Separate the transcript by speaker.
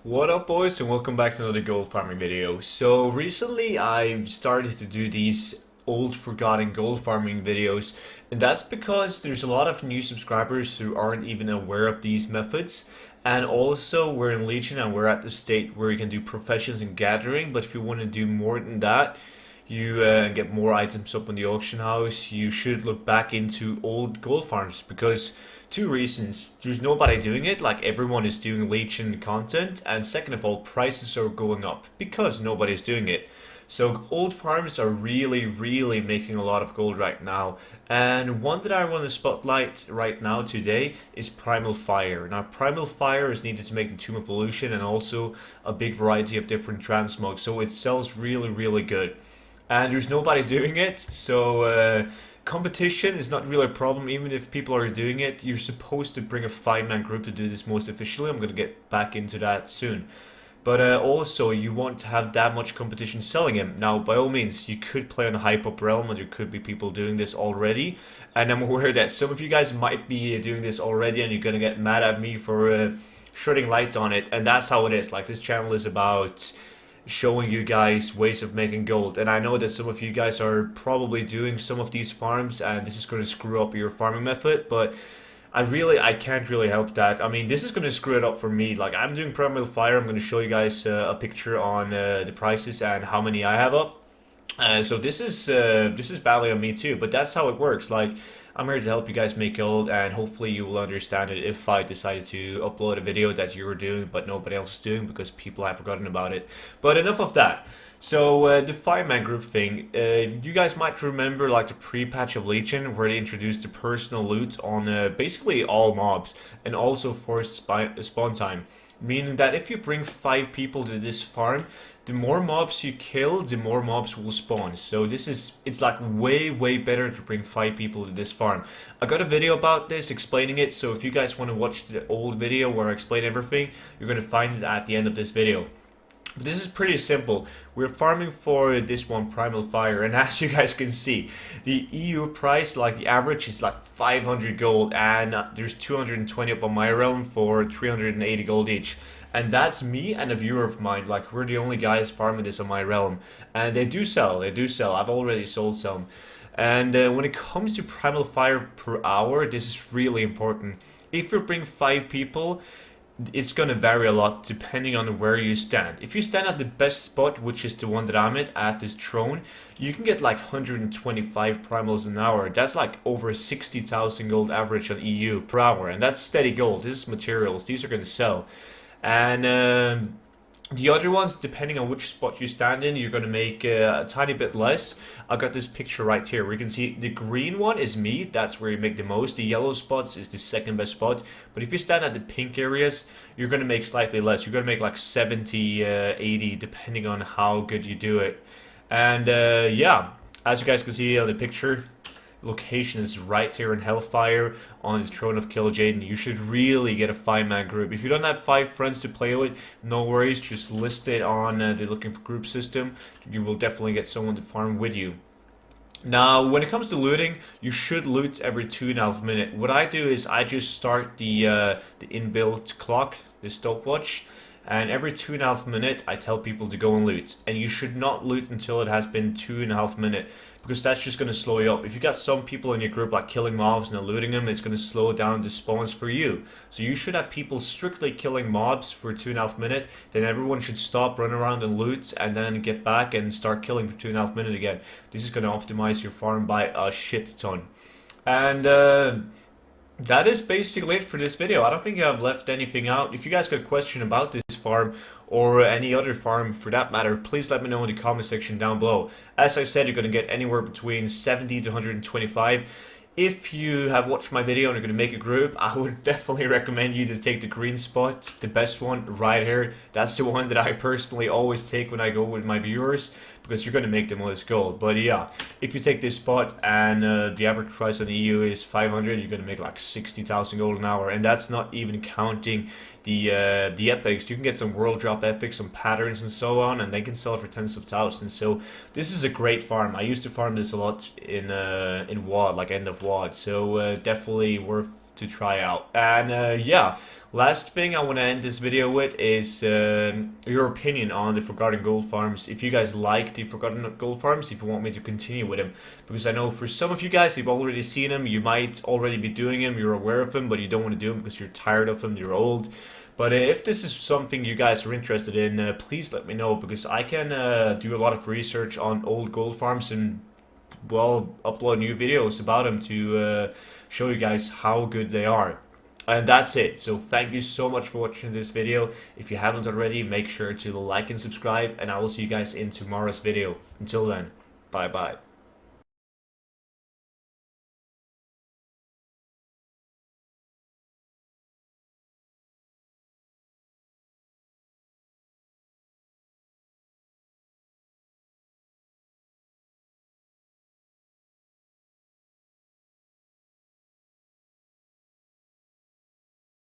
Speaker 1: What up, boys, and welcome back to another gold farming video. So recently I've started to do these old forgotten gold farming videos, and that's because there's a lot of new subscribers who aren't even aware of these methods. And also we're in Legion and we're at the state where you can do professions and gathering, but if you want to do more than that, you get more items up in the auction house, you should look back into old gold farms because two reasons. There's nobody doing it, like everyone is doing Legion content, and second of all, prices are going up because nobody's doing it. So old farms are really making a lot of gold right now. And one that I want to spotlight right now today is Primal Fire. Now Primal Fire is needed to make the Tomb Evolution and also a big variety of different transmogs. So it sells really good. And there's nobody doing it, so competition is not really a problem. Even if people are doing it, you're supposed to bring a 5-man group to do this most efficiently. I'm going to get back into that soon. But also, you want to have that much competition selling him. Now, by all means, you could play on the hype-up realm, and there could be people doing this already. And I'm aware that some of you guys might be doing this already, and you're going to get mad at me for shedding light on it. And that's how it is. Like, this channel is about showing you guys ways of making gold, and I know that some of you guys are probably doing some of these farms and this is going to screw up your farming method, but I can't really help that. I mean, this is going to screw it up for me. Like, I'm doing Primal Fire. I'm going to show you guys a picture on the prices and how many I have up. So this is badly on me too, but that's how it works. Like, I'm here to help you guys make gold, and hopefully you will understand it if I decided to upload a video that you were doing but nobody else is doing because people have forgotten about it. But enough of that. So the 5-man group thing, you guys might remember like the pre-patch of Legion where they introduced the personal loot on basically all mobs and also forced spawn time. Meaning that if you bring 5 people to this farm, the more mobs you kill, the more mobs will spawn. So it's like way better to bring 5 people to this farm. I got a video about this explaining it, so if you guys want to watch the old video where I explain everything, you're going to find it at the end of this video. But this is pretty simple. We're farming for this one, Primal Fire, and as you guys can see, the EU price, like the average, is like 500 gold, and there's 220 up on my realm for 380 gold each. And that's me and a viewer of mine. Like, we're the only guys farming this on my realm, and they do sell. I've already sold some. And when it comes to Primal Fire per hour, this is really important. If you bring 5 people, it's gonna vary a lot depending on where you stand. If you stand at the best spot, which is the one that I'm at this throne, you can get like 125 primals an hour. That's like over 60,000 gold average on EU per hour, and that's steady gold. This is materials. These are gonna sell. And the other ones, depending on which spot you stand in, you're going to make a tiny bit less. I got this picture right here where you can see the green one is me. That's where you make the most. The yellow spots is the second best spot. But if you stand at the pink areas, you're going to make slightly less. You're going to make like 70, 80, depending on how good you do it. And yeah, as you guys can see on the picture, location is right here in Hellfire on the throne of Kil'jaeden. You should really get a 5-man group. If you don't have 5 friends to play with, no worries, just list it on the looking for group system. You will definitely get someone to farm with you. Now, when it comes to looting, you should loot every 2.5 minutes. What I do is I just start the inbuilt clock, the stopwatch, and every 2.5 minutes I tell people to go and loot. And you should not loot until it has been 2.5 minutes, because that's just going to slow you up. If you got some people in your group like killing mobs and then looting them, it's going to slow down the spawns for you. So you should have people strictly killing mobs for 2.5 minutes, then everyone should stop, run around and loot, and then get back and start killing for 2.5 minutes again. This is going to optimize your farm by a shit ton. And that is basically it for this video. I don't think I've left anything out. If you guys got a question about this farm or any other farm for that matter, please let me know in the comment section down below. As I said, you're going to get anywhere between 70 to 125. If you have watched my video and are going to make a group, I would definitely recommend you to take the green spot, the best one right here. That's the one that I personally always take when I go with my viewers, because you're going to make the most gold. But yeah, if you take this spot and the average price on the EU is 500, you're going to make like 60,000 gold an hour, and that's not even counting the epics. You can get some world drop epics, some patterns and so on, and they can sell for tens of thousands. So this is a great farm. I used to farm this a lot in WoD, like end of WoD, so definitely worth to try out. And yeah, last thing I want to end this video with is your opinion on the Forgotten Gold Farms. If you guys like the Forgotten Gold Farms, if you want me to continue with them, because I know for some of you guys, you've already seen them, you might already be doing them, you're aware of them, but you don't want to do them because you're tired of them, you're old. But if this is something you guys are interested in, please let me know, because I can do a lot of research on old gold farms and, well, upload new videos about them to show you guys how good they are. And that's it. So thank you so much for watching this video. If you haven't already, make sure to like and subscribe, and I will see you guys in tomorrow's video. Until then, bye bye.